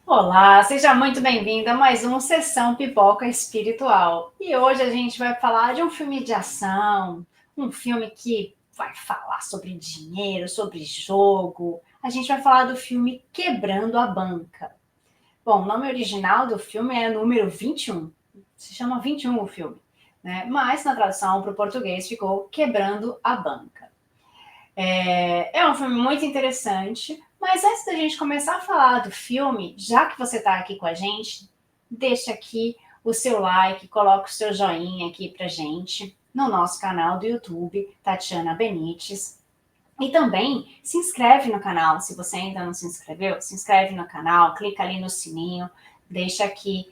Olá, seja muito bem-vindo a mais uma Sessão Pipoca Espiritual. E hoje a gente vai falar de um filme de ação, um filme que vai falar sobre dinheiro, sobre jogo. A gente vai falar do filme Quebrando a Banca. Bom, o nome original do filme é número 21. Se chama 21 o filme, né? Mas na tradução para o português ficou Quebrando a Banca. É um filme muito interessante, mas antes da gente começar a falar do filme, já que você está aqui com a gente, deixa aqui o seu like, coloca o seu joinha aqui pra gente no nosso canal do YouTube, Tatiana Benites. E também se inscreve no canal, se você ainda não se inscreveu, se inscreve no canal, clica ali no sininho, deixa aqui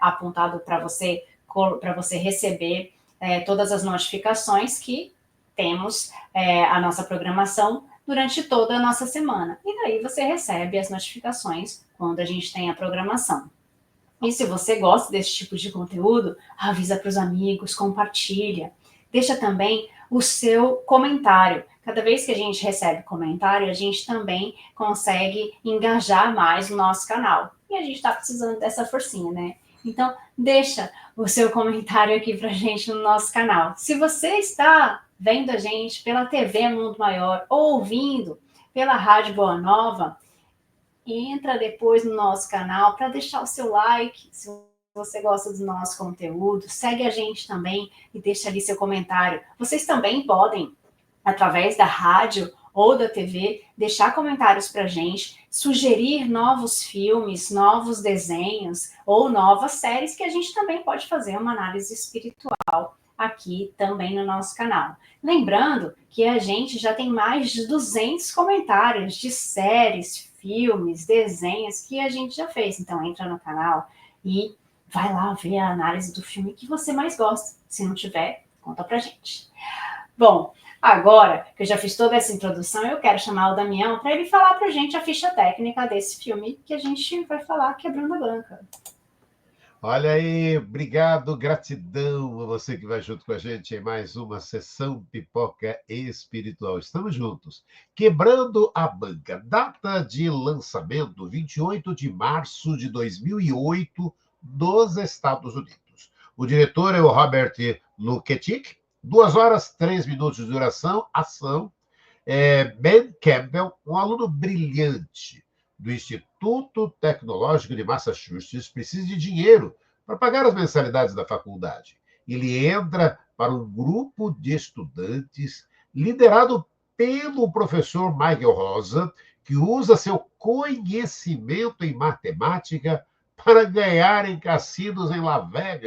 apontado para você receber todas as notificações que temos a nossa programação durante toda a nossa semana. E daí você recebe as notificações quando a gente tem a programação. E se você gosta desse tipo de conteúdo, avisa para os amigos, compartilha. Deixa também o seu comentário. Cada vez que a gente recebe comentário, a gente também consegue engajar mais o nosso canal. E a gente está precisando dessa forcinha, né? Então, deixa o seu comentário aqui para a gente no nosso canal. Se você está vendo a gente pela TV Mundo Maior ou ouvindo pela Rádio Boa Nova, entra depois no nosso canal para deixar o seu like, se você gosta do nosso conteúdo, segue a gente também e deixa ali seu comentário. Vocês também podem, através da rádio ou da TV, deixar comentários para a gente, sugerir novos filmes, novos desenhos ou novas séries que a gente também pode fazer uma análise espiritual aqui também no nosso canal. Lembrando que a gente já tem mais de 200 comentários de séries, filmes, desenhos que a gente já fez. Então entra no canal e vai lá ver a análise do filme que você mais gosta. Se não tiver, conta pra gente. Bom, agora que eu já fiz toda essa introdução, eu quero chamar o Damião para ele falar pra gente a ficha técnica desse filme que a gente vai falar Quebrando a Banca. Olha aí, obrigado, gratidão a você que vai junto com a gente em mais uma sessão Pipoca Espiritual. Estamos juntos. Quebrando a Banca. Data de lançamento, 28 de março de 2008, nos Estados Unidos. O diretor é o Robert Luketic. 2 horas, 3 minutos de duração, ação. Ben Campbell, um aluno brilhante do Instituto Tecnológico de Massachusetts, precisa de dinheiro para pagar as mensalidades da faculdade. Ele entra para um grupo de estudantes liderado pelo professor Michael Rosa, que usa seu conhecimento em matemática para ganhar em cassinos em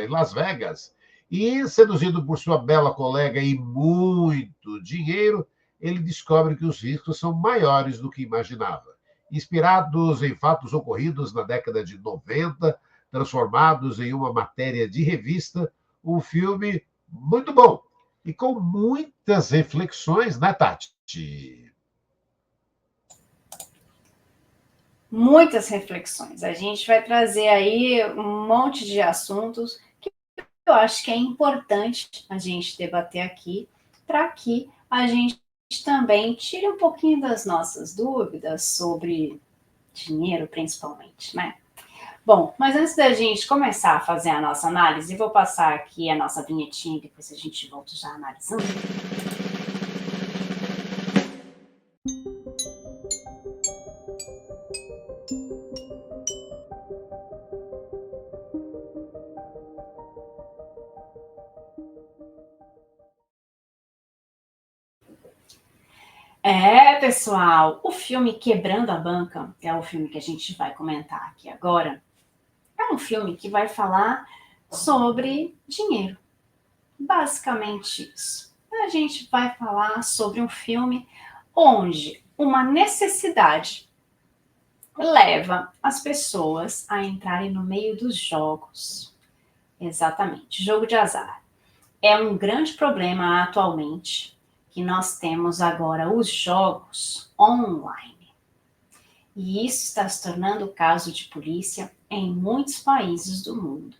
Las Vegas. E, seduzido por sua bela colega e muito dinheiro, ele descobre que os riscos são maiores do que imaginava. Inspirados em fatos ocorridos na década de 90, transformados em uma matéria de revista, um filme muito bom e com muitas reflexões, né, Tati? Muitas reflexões. A gente vai trazer aí um monte de assuntos que eu acho que é importante a gente debater aqui, para que a gente também tire um pouquinho das nossas dúvidas sobre dinheiro, principalmente, né? Bom, mas antes da gente começar a fazer a nossa análise, vou passar aqui a nossa vinhetinha e depois a gente volta já analisando. Pessoal, o filme Quebrando a Banca, que é o filme que a gente vai comentar aqui agora, é um filme que vai falar sobre dinheiro. Basicamente isso. A gente vai falar sobre um filme onde uma necessidade leva as pessoas a entrarem no meio dos jogos. Exatamente, jogo de azar. É um grande problema atualmente que nós temos agora os jogos online. E isso está se tornando caso de polícia em muitos países do mundo,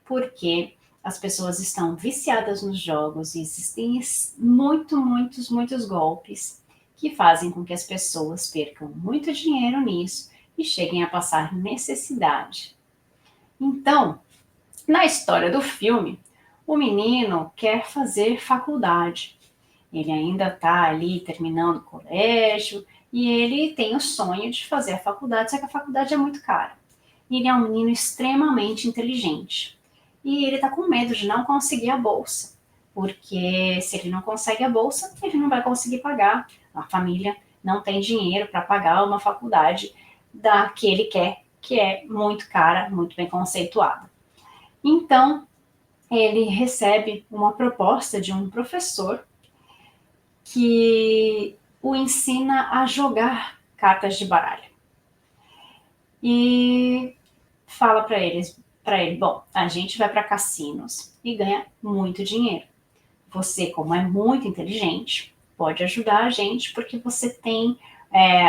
porque as pessoas estão viciadas nos jogos e existem muitos golpes que fazem com que as pessoas percam muito dinheiro nisso e cheguem a passar necessidade. Então, na história do filme, o menino quer fazer faculdade. Ele ainda está ali terminando o colégio e ele tem o sonho de fazer a faculdade, só que a faculdade é muito cara. Ele é um menino extremamente inteligente. E ele está com medo de não conseguir a bolsa, porque se ele não consegue a bolsa, ele não vai conseguir pagar. A família não tem dinheiro para pagar uma faculdade da que ele quer, que é muito cara, muito bem conceituada. Então, ele recebe uma proposta de um professor que o ensina a jogar cartas de baralho. E fala para ele, bom, a gente vai para cassinos e ganha muito dinheiro. Você, como é muito inteligente, pode ajudar a gente porque você tem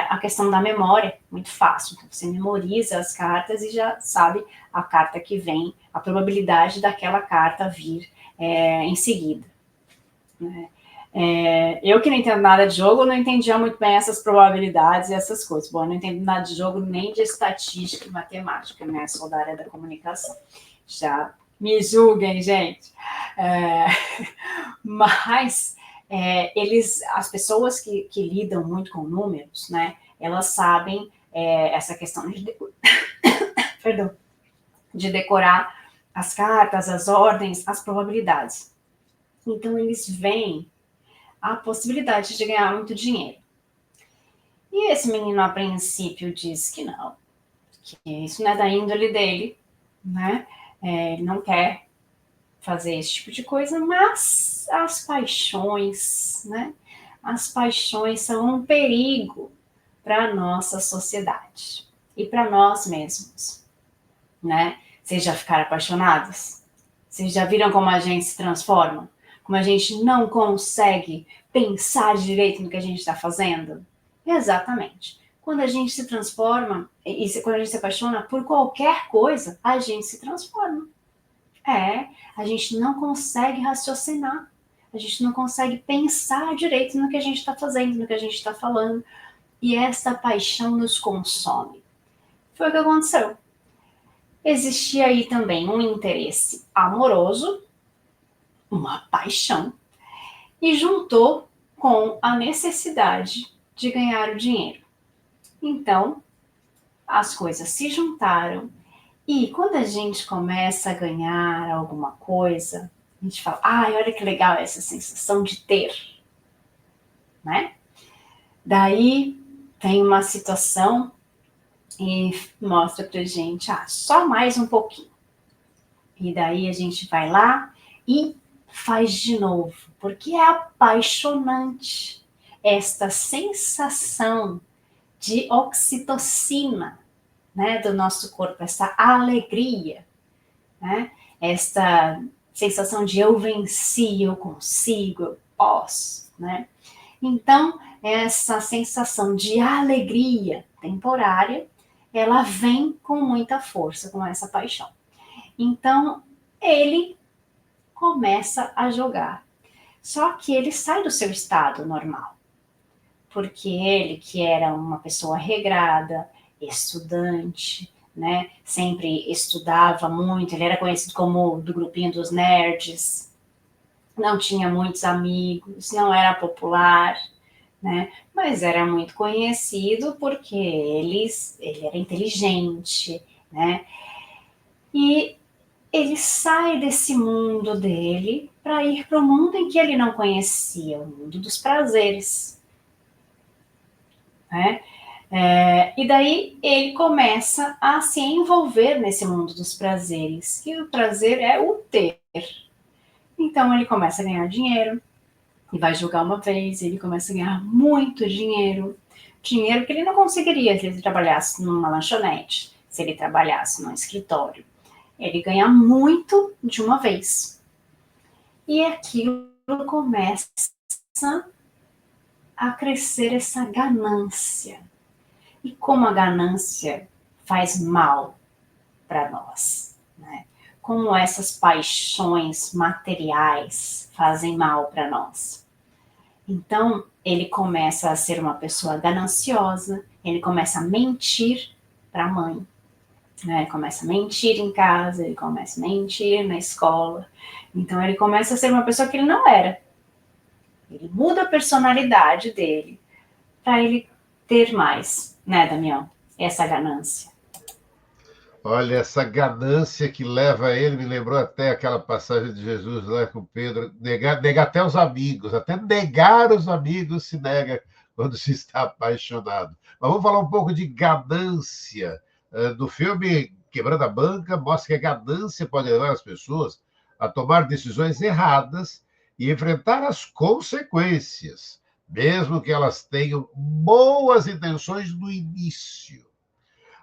a questão da memória muito fácil. Então, você memoriza as cartas e já sabe a carta que vem, a probabilidade daquela carta vir em seguida. Né? Eu que não entendo nada de jogo, não entendia muito bem essas probabilidades e essas coisas. Bom, eu não entendo nada de jogo nem de estatística e matemática, né? Sou da área da comunicação. Já me julguem, gente. Mas as pessoas que lidam muito com números, né? Elas sabem essa questão perdão, de decorar as cartas, as ordens, as probabilidades. Então, eles veem a possibilidade de ganhar muito dinheiro. E esse menino, a princípio, diz que não, que isso não é da índole dele, né? Ele não quer fazer esse tipo de coisa, mas as paixões, né? As paixões são um perigo para a nossa sociedade e para nós mesmos, né? Vocês já ficaram apaixonados? Vocês já viram como a gente se transforma? Como a gente não consegue pensar direito no que a gente está fazendo? Exatamente. Quando a gente se transforma, e quando a gente se apaixona por qualquer coisa, a gente se transforma. A gente não consegue raciocinar. A gente não consegue pensar direito no que a gente está fazendo, no que a gente está falando. E essa paixão nos consome. Foi o que aconteceu. Existia aí também um interesse amoroso, uma paixão, e juntou com a necessidade de ganhar o dinheiro. Então, as coisas se juntaram e quando a gente começa a ganhar alguma coisa, a gente fala, olha que legal essa sensação de ter, né? Daí tem uma situação e mostra pra gente, só mais um pouquinho. E daí a gente vai lá e faz de novo, porque é apaixonante esta sensação de oxitocina, né, do nosso corpo, essa alegria, né, esta sensação de eu venci, eu consigo, eu posso, né? Então, essa sensação de alegria temporária, ela vem com muita força, com essa paixão. Então, ele começa a jogar. Só que ele sai do seu estado normal. Porque ele, que era uma pessoa regrada, estudante, né, sempre estudava muito, ele era conhecido como do grupinho dos nerds, não tinha muitos amigos, não era popular, né, mas era muito conhecido porque ele era inteligente, né, e ele sai desse mundo dele para ir para o mundo em que ele não conhecia, o mundo dos prazeres. Né? E daí ele começa a se envolver nesse mundo dos prazeres. E o prazer é o ter. Então ele começa a ganhar dinheiro, e vai jogar uma vez, ele começa a ganhar muito dinheiro. Dinheiro que ele não conseguiria se ele trabalhasse numa lanchonete, se ele trabalhasse num escritório. Ele ganha muito de uma vez. E aquilo começa a crescer essa ganância. E como a ganância faz mal para nós, né? Como essas paixões materiais fazem mal para nós. Então, ele começa a ser uma pessoa gananciosa, ele começa a mentir para a mãe. Ele começa a mentir em casa, ele começa a mentir na escola. Então ele começa a ser uma pessoa que ele não era. Ele muda a personalidade dele para ele ter mais, né, Damião? Essa ganância. Olha, essa ganância que leva a ele me lembrou até aquela passagem de Jesus lá com Pedro, negar até os amigos, até negar os amigos se nega quando se está apaixonado. Mas vamos falar um pouco de ganância. Do filme Quebrando a Banca, mostra que a ganância pode levar as pessoas a tomar decisões erradas e enfrentar as consequências, mesmo que elas tenham boas intenções no início.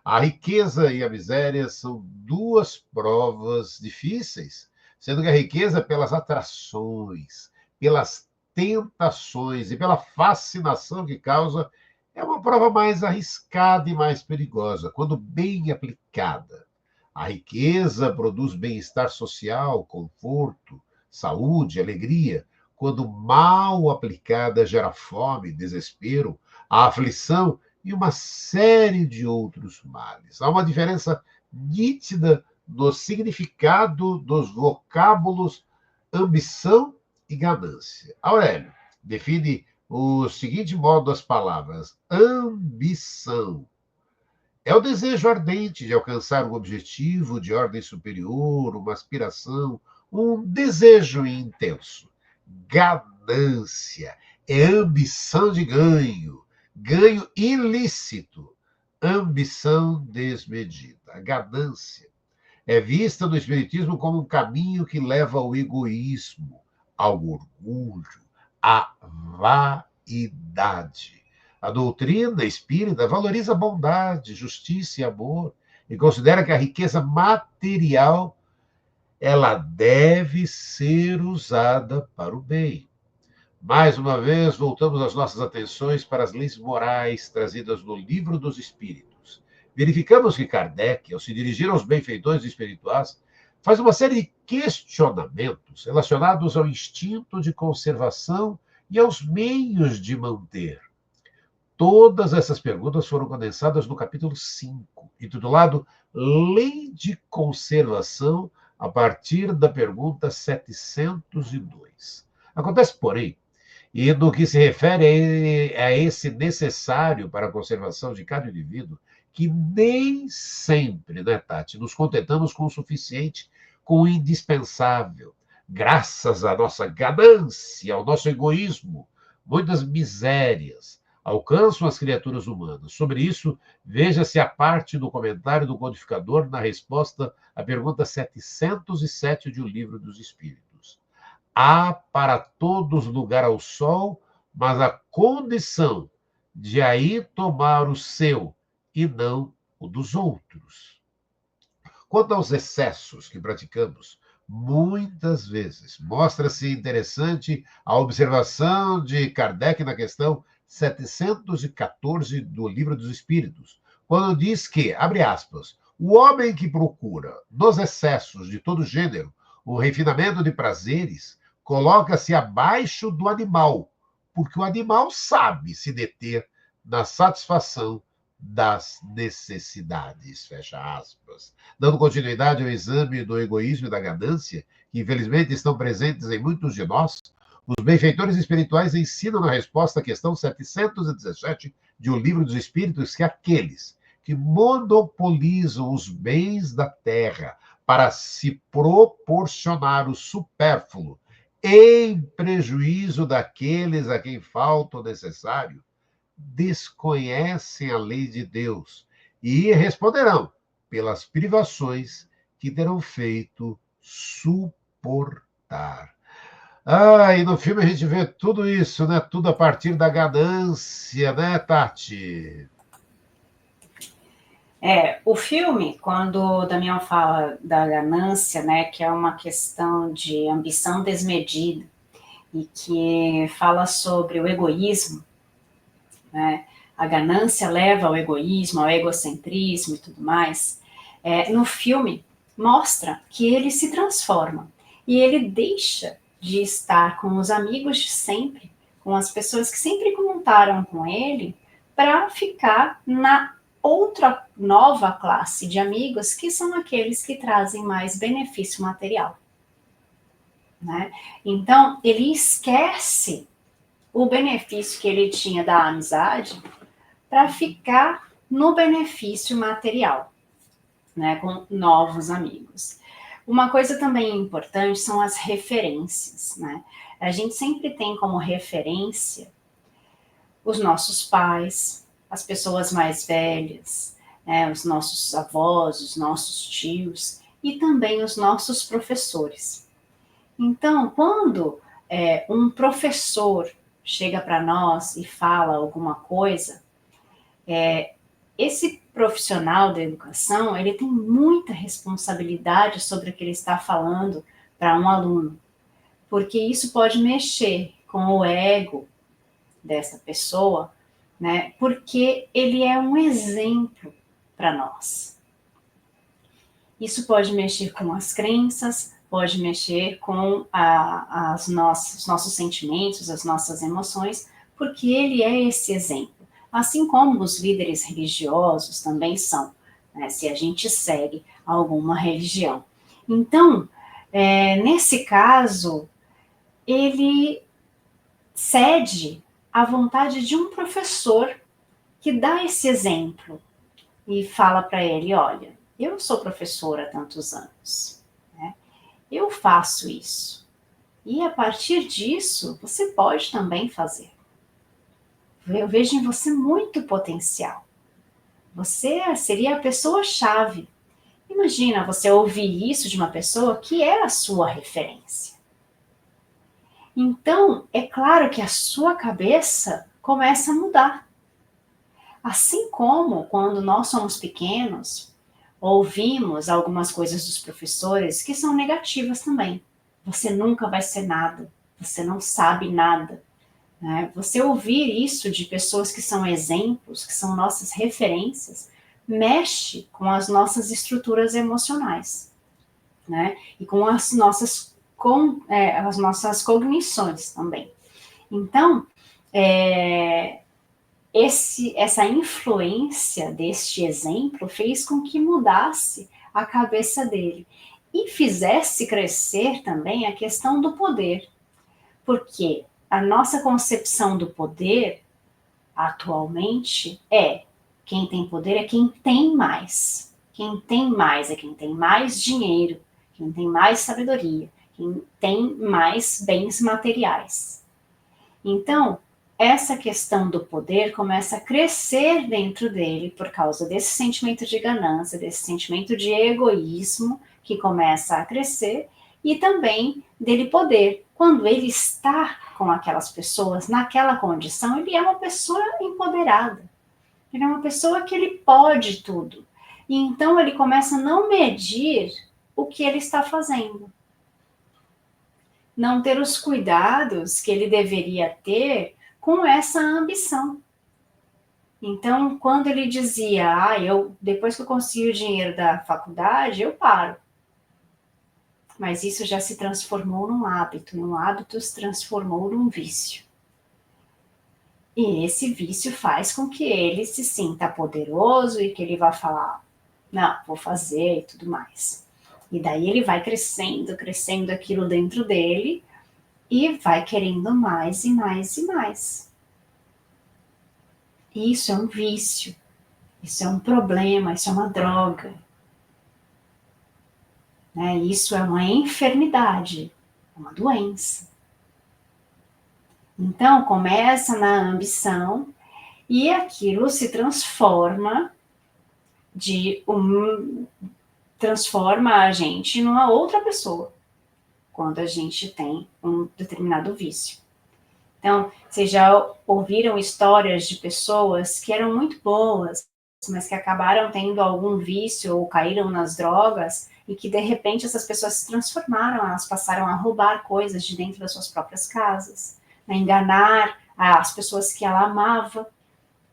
A riqueza e a miséria são duas provas difíceis, sendo que a riqueza, pelas atrações, pelas tentações e pela fascinação que causa, é uma prova mais arriscada e mais perigosa, quando bem aplicada. A riqueza produz bem-estar social, conforto, saúde, alegria. Quando mal aplicada, gera fome, desespero, a aflição e uma série de outros males. Há uma diferença nítida no significado dos vocábulos ambição e ganância. Aurélio define o seguinte modo das palavras: ambição é o desejo ardente de alcançar um objetivo de ordem superior, uma aspiração, um desejo intenso. Ganância é ambição de ganho, ganho ilícito, ambição desmedida. A ganância é vista no Espiritismo como um caminho que leva ao egoísmo, ao orgulho, à vaidade. A doutrina espírita valoriza bondade, justiça e amor e considera que a riqueza material ela deve ser usada para o bem. Mais uma vez, voltamos as nossas atenções para as leis morais trazidas no Livro dos Espíritos. Verificamos que Kardec, ao se dirigir aos benfeitores espirituais, faz uma série de questionamentos relacionados ao instinto de conservação e aos meios de manter. Todas essas perguntas foram condensadas no capítulo 5, intitulado Lei de Conservação, a partir da pergunta 702. Acontece, porém, e no que se refere a esse necessário para a conservação de cada indivíduo, que nem sempre, né, Tati, nos contentamos com o suficiente, com o indispensável. Graças à nossa ganância, ao nosso egoísmo, muitas misérias alcançam as criaturas humanas. Sobre isso, veja-se a parte do comentário do codificador na resposta à pergunta 707 de O Livro dos Espíritos. Há para todos lugar ao sol, mas a condição de aí tomar o seu e não o dos outros. Quanto aos excessos que praticamos, muitas vezes mostra-se interessante a observação de Kardec na questão 714 do Livro dos Espíritos, quando diz que, abre aspas, o homem que procura, nos excessos de todo gênero, o refinamento de prazeres, coloca-se abaixo do animal, porque o animal sabe se deter na satisfação das necessidades, fecha aspas. Dando continuidade ao exame do egoísmo e da ganância, que infelizmente estão presentes em muitos de nós, os benfeitores espirituais ensinam na resposta à questão 717 de O Livro dos Espíritos que aqueles que monopolizam os bens da terra para se proporcionar o supérfluo em prejuízo daqueles a quem falta o necessário, desconhecem a lei de Deus e responderão pelas privações que terão feito suportar. E no filme a gente vê tudo isso, né? Tudo a partir da ganância, né, Tati? O filme, quando o Damião fala da ganância, né, que é uma questão de ambição desmedida e que fala sobre o egoísmo, né, a ganância leva ao egoísmo, ao egocentrismo e tudo mais, no filme mostra que ele se transforma e ele deixa de estar com os amigos de sempre, com as pessoas que sempre contaram com ele, para ficar na outra nova classe de amigos, que são aqueles que trazem mais benefício material, né? Então, ele esquece o benefício que ele tinha da amizade para ficar no benefício material, né, com novos amigos. Uma coisa também importante são as referências, né? A gente sempre tem como referência os nossos pais, as pessoas mais velhas, né, os nossos avós, os nossos tios e também os nossos professores. Então, quando um professor chega para nós e fala alguma coisa, esse profissional da educação, ele tem muita responsabilidade sobre o que ele está falando para um aluno, porque isso pode mexer com o ego dessa pessoa, né? Porque ele é um exemplo para nós. Isso pode mexer com as crenças, pode mexer com os nossos sentimentos, as nossas emoções, porque ele é esse exemplo. Assim como os líderes religiosos também são, né, se a gente segue alguma religião. Então, nesse caso, ele cede à vontade de um professor que dá esse exemplo e fala para ele, olha, eu sou professora há tantos anos, né? Eu faço isso. E a partir disso, você pode também fazer. Eu vejo em você muito potencial. Você seria a pessoa-chave. Imagina você ouvir isso de uma pessoa que é a sua referência. Então, é claro que a sua cabeça começa a mudar. Assim como quando nós somos pequenos, ouvimos algumas coisas dos professores que são negativas também. Você nunca vai ser nada, você não sabe nada, né? Você ouvir isso de pessoas que são exemplos, que são nossas referências, mexe com as nossas estruturas emocionais, né? E com as nossas cognições também. Então, essa influência deste exemplo fez com que mudasse a cabeça dele e fizesse crescer também a questão do poder, porque a nossa concepção do poder atualmente quem tem poder é quem tem mais. Quem tem mais é quem tem mais dinheiro, quem tem mais sabedoria, quem tem mais bens materiais. Então, essa questão do poder começa a crescer dentro dele por causa desse sentimento de ganância, desse sentimento de egoísmo que começa a crescer e também dele poder. Quando ele está com aquelas pessoas naquela condição, ele é uma pessoa empoderada. Ele é uma pessoa que ele pode tudo. E então ele começa a não medir o que ele está fazendo. Não ter os cuidados que ele deveria ter com essa ambição. Então, quando ele dizia, depois que eu consigo o dinheiro da faculdade, eu paro. Mas isso já se transformou num hábito se transformou num vício. E esse vício faz com que ele se sinta poderoso e que ele vá falar, não, vou fazer e tudo mais. E daí ele vai crescendo aquilo dentro dele e vai querendo mais e mais e mais. Isso é um vício, isso é um problema, isso é uma droga. Né? Isso é uma enfermidade, é uma doença. Então, começa na ambição e aquilo se transforma transforma a gente numa outra pessoa quando a gente tem um determinado vício. Então, vocês já ouviram histórias de pessoas que eram muito boas, mas que acabaram tendo algum vício ou caíram nas drogas e que, de repente, essas pessoas se transformaram, elas passaram a roubar coisas de dentro das suas próprias casas, a enganar as pessoas que ela amava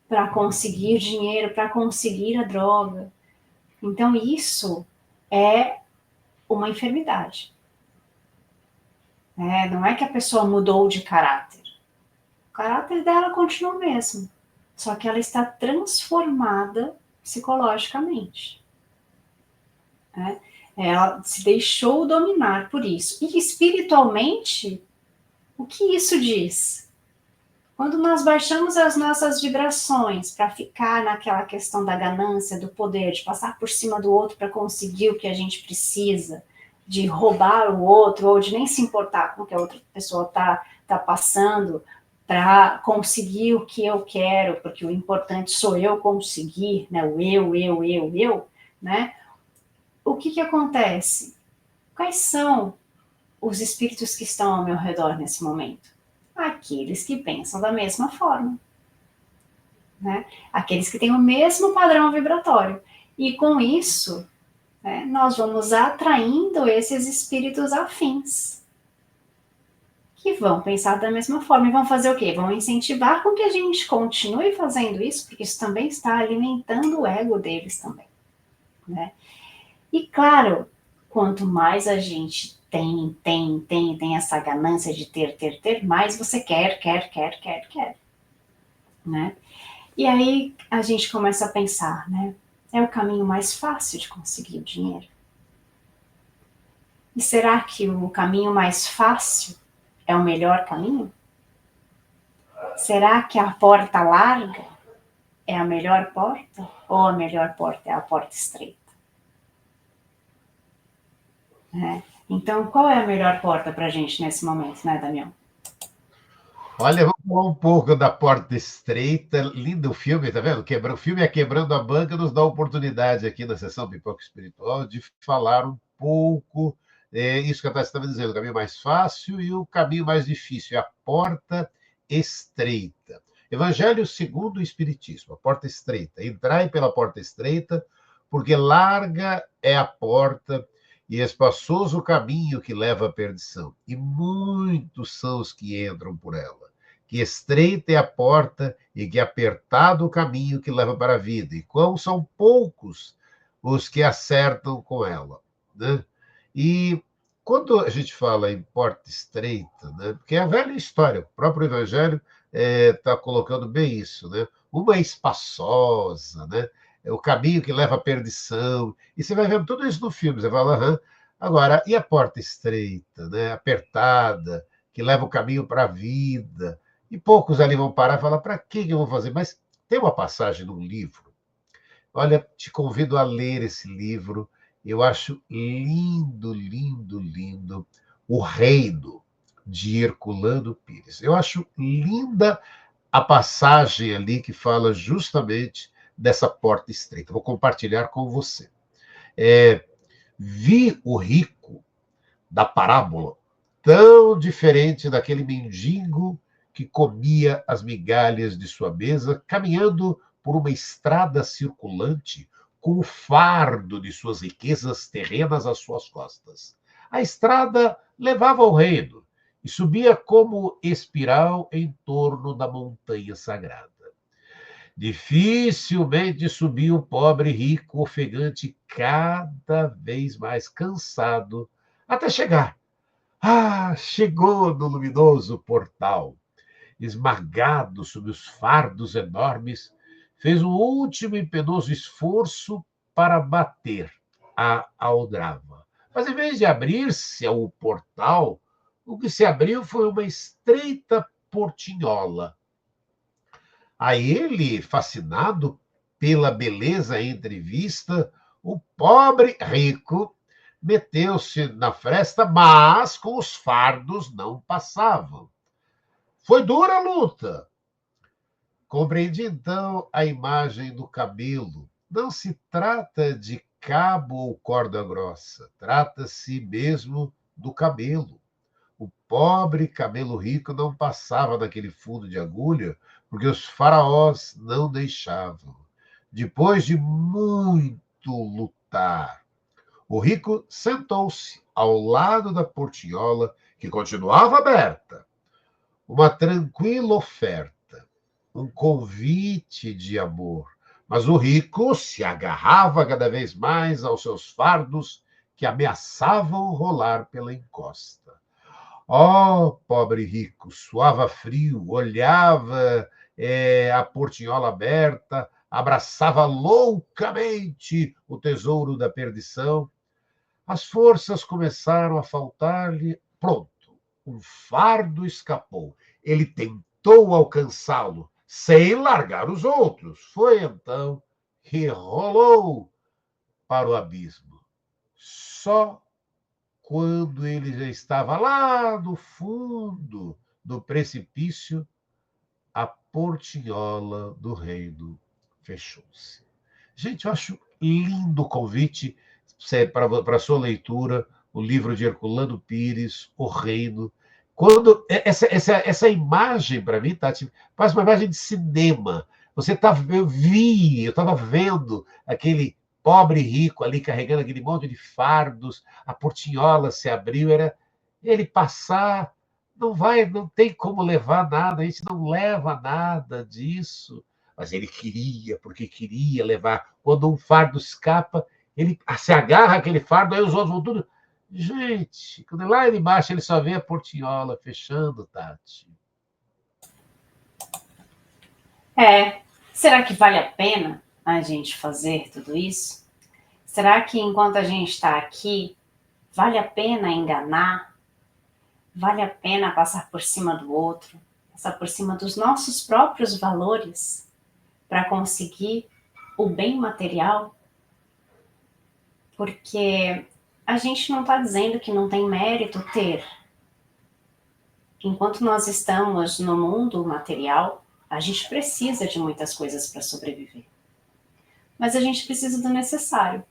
para conseguir dinheiro, para conseguir a droga. Então, isso é uma enfermidade. Não é que a pessoa mudou de caráter. O caráter dela continua o mesmo, só que ela está transformada psicologicamente. Né? Ela se deixou dominar por isso. E espiritualmente, o que isso diz? Quando nós baixamos as nossas vibrações para ficar naquela questão da ganância, do poder, de passar por cima do outro para conseguir o que a gente precisa, de roubar o outro, ou de nem se importar com o que a outra pessoa tá passando, para conseguir o que eu quero, porque o importante sou eu conseguir, né? O eu, né? O que acontece? Quais são os espíritos que estão ao meu redor nesse momento? Aqueles que pensam da mesma forma, né? Aqueles que têm o mesmo padrão vibratório. E com isso, né, nós vamos atraindo esses espíritos afins, que vão pensar da mesma forma e vão fazer o quê? Vão incentivar com que a gente continue fazendo isso, porque isso também está alimentando o ego deles também, né? E claro, quanto mais a gente tem essa ganância de ter, mais você quer, né? E aí a gente começa a pensar, né? É o caminho mais fácil de conseguir o dinheiro. E será que o caminho mais fácil é o melhor caminho? Será que a porta larga é a melhor porta? Ou a melhor porta é a porta estreita? Né? Então, qual é a melhor porta para a gente nesse momento, né, Damião? Olha, vamos falar um pouco da Porta Estreita. Lindo filme, tá vendo? O filme é Quebrando a Banca, nos dá a oportunidade aqui na sessão Pipoca Espiritual de falar um pouco, isso que a Tati estava dizendo, o caminho mais fácil e o caminho mais difícil, é a Porta Estreita. Evangelho segundo o Espiritismo, a Porta Estreita. Entrai pela Porta Estreita, porque larga é a porta e espaçoso o caminho que leva à perdição, e muitos são os que entram por ela. Que estreita é a porta e que apertado o caminho que leva para a vida, e quão são poucos os que acertam com ela, né? E quando a gente fala em porta estreita, né, porque é a velha história, o próprio Evangelho está colocando bem isso, né? Uma é espaçosa, né? É o caminho que leva à perdição, e você vai vendo tudo isso no filme, você fala, aham. Agora, e a porta estreita, né? Apertada, que leva o caminho para a vida? E poucos ali vão parar e falar, para que eu vou fazer? Mas tem uma passagem num livro, olha, te convido a ler esse livro, eu acho lindo, lindo, lindo, O Reino, de Herculano Pires. Eu acho linda a passagem ali que fala justamente dessa porta estreita. Vou compartilhar com você. Vi o rico da parábola tão diferente daquele mendigo que comia as migalhas de sua mesa, caminhando por uma estrada circulante com o fardo de suas riquezas terrenas às suas costas. A estrada levava ao reino e subia como espiral em torno da montanha sagrada. Dificilmente subia o pobre rico ofegante, cada vez mais cansado, até chegar. Ah, chegou no luminoso portal. Esmagado sob os fardos enormes, fez um último e penoso esforço para bater a aldrava. Mas, em vez de abrir-se ao portal, o que se abriu foi uma estreita portinhola. A ele, fascinado pela beleza entrevista, o pobre rico meteu-se na fresta, mas com os fardos não passavam. Foi dura a luta. Compreendi então a imagem do cabelo. Não se trata de cabo ou corda grossa, trata-se mesmo do cabelo. O pobre cabelo rico não passava naquele fundo de agulha, porque os faraós não deixavam. Depois de muito lutar, o rico sentou-se ao lado da portinhola, que continuava aberta. Uma tranquila oferta, um convite de amor. Mas o rico se agarrava cada vez mais aos seus fardos, que ameaçavam rolar pela encosta. Oh, pobre rico, suava frio, olhava a portinhola aberta, abraçava loucamente o tesouro da perdição. As forças começaram a faltar-lhe. Pronto, um fardo escapou. Ele tentou alcançá-lo, sem largar os outros. Foi então que rolou para o abismo. Só quando ele já estava lá no fundo do precipício, a portinhola do reino fechou-se. Gente, eu acho lindo o convite para a sua leitura, o livro de Herculano Pires, O Reino. Quando essa imagem, para mim, Tati, faz uma imagem de cinema. Eu estava vendo aquele pobre rico ali carregando aquele monte de fardos, a portinhola se abriu, era ele passar, não tem como levar nada, a gente não leva nada disso. Mas ele queria, porque queria levar. Quando um fardo escapa, ele se agarra aquele fardo, aí os outros vão tudo. Gente, quando lá embaixo ele só vê a portinhola fechando, Tati. Será que vale a pena a gente fazer tudo isso? Será que enquanto a gente está aqui, vale a pena enganar? Vale a pena passar por cima do outro? Passar por cima dos nossos próprios valores para conseguir o bem material? Porque a gente não está dizendo que não tem mérito ter. Enquanto nós estamos no mundo material, a gente precisa de muitas coisas para sobreviver. Mas a gente precisa do necessário.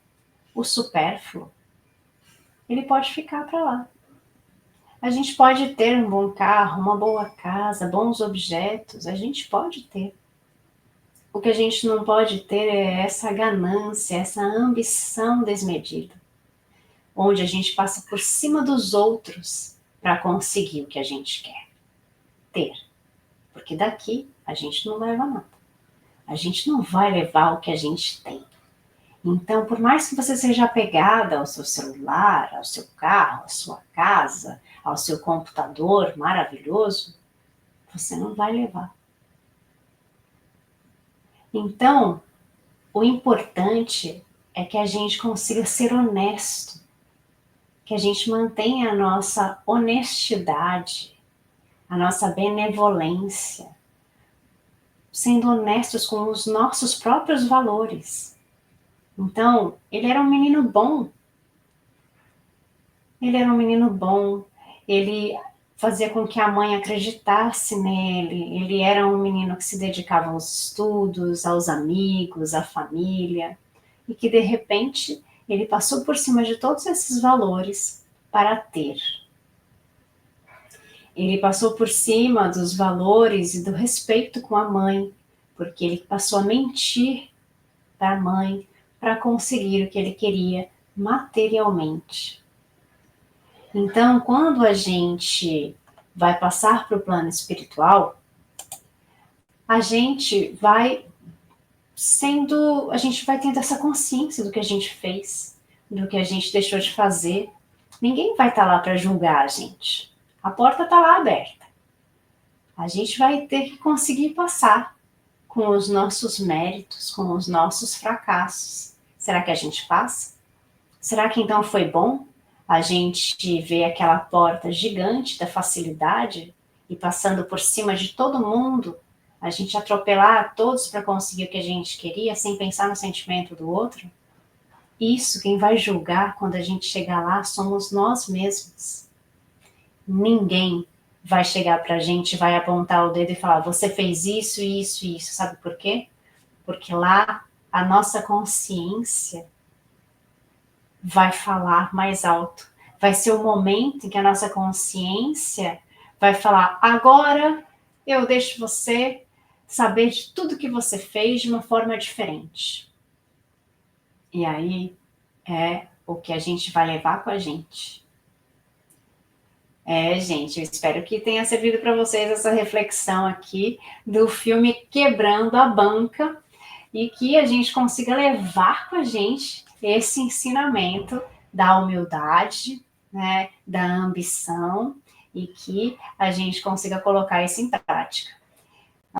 O supérfluo, ele pode ficar para lá. A gente pode ter um bom carro, uma boa casa, bons objetos, a gente pode ter. O que a gente não pode ter é essa ganância, essa ambição desmedida, onde a gente passa por cima dos outros para conseguir o que a gente quer ter. Porque daqui a gente não leva nada. A gente não vai levar o que a gente tem. Então, por mais que você seja apegada ao seu celular, ao seu carro, à sua casa, ao seu computador maravilhoso, você não vai levar. Então, o importante é que a gente consiga ser honesto, que a gente mantenha a nossa honestidade, a nossa benevolência, sendo honestos com os nossos próprios valores. Então, ele era um menino bom. Ele era um menino bom, ele fazia com que a mãe acreditasse nele, ele era um menino que se dedicava aos estudos, aos amigos, à família, e que de repente ele passou por cima de todos esses valores para ter. Ele passou por cima dos valores e do respeito com a mãe, porque ele passou a mentir para a mãe para conseguir o que ele queria materialmente. Então, quando a gente vai passar para o plano espiritual, a gente vai tendo essa consciência do que a gente fez, do que a gente deixou de fazer. Ninguém vai estar lá para julgar a gente. A porta está lá aberta. A gente vai ter que conseguir passar com os nossos méritos, com os nossos fracassos. Será que a gente passa? Será que então foi bom a gente vê aquela porta gigante da facilidade e passando por cima de todo mundo, a gente atropelar todos para conseguir o que a gente queria sem pensar no sentimento do outro? Isso, quem vai julgar quando a gente chegar lá somos nós mesmos. Ninguém vai chegar para a gente, vai apontar o dedo e falar, você fez isso, isso e isso. Sabe por quê? Porque lá a nossa consciência vai falar mais alto. Vai ser o momento em que a nossa consciência vai falar, agora eu deixo você saber de tudo que você fez de uma forma diferente. E aí é o que a gente vai levar com a gente. Gente, eu espero que tenha servido para vocês essa reflexão aqui do filme Quebrando a Banca e que a gente consiga levar com a gente esse ensinamento da humildade, né, da ambição e que a gente consiga colocar isso em prática.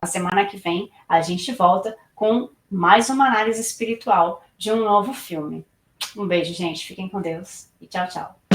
Na semana que vem, a gente volta com mais uma análise espiritual de um novo filme. Um beijo, gente. Fiquem com Deus e tchau, tchau.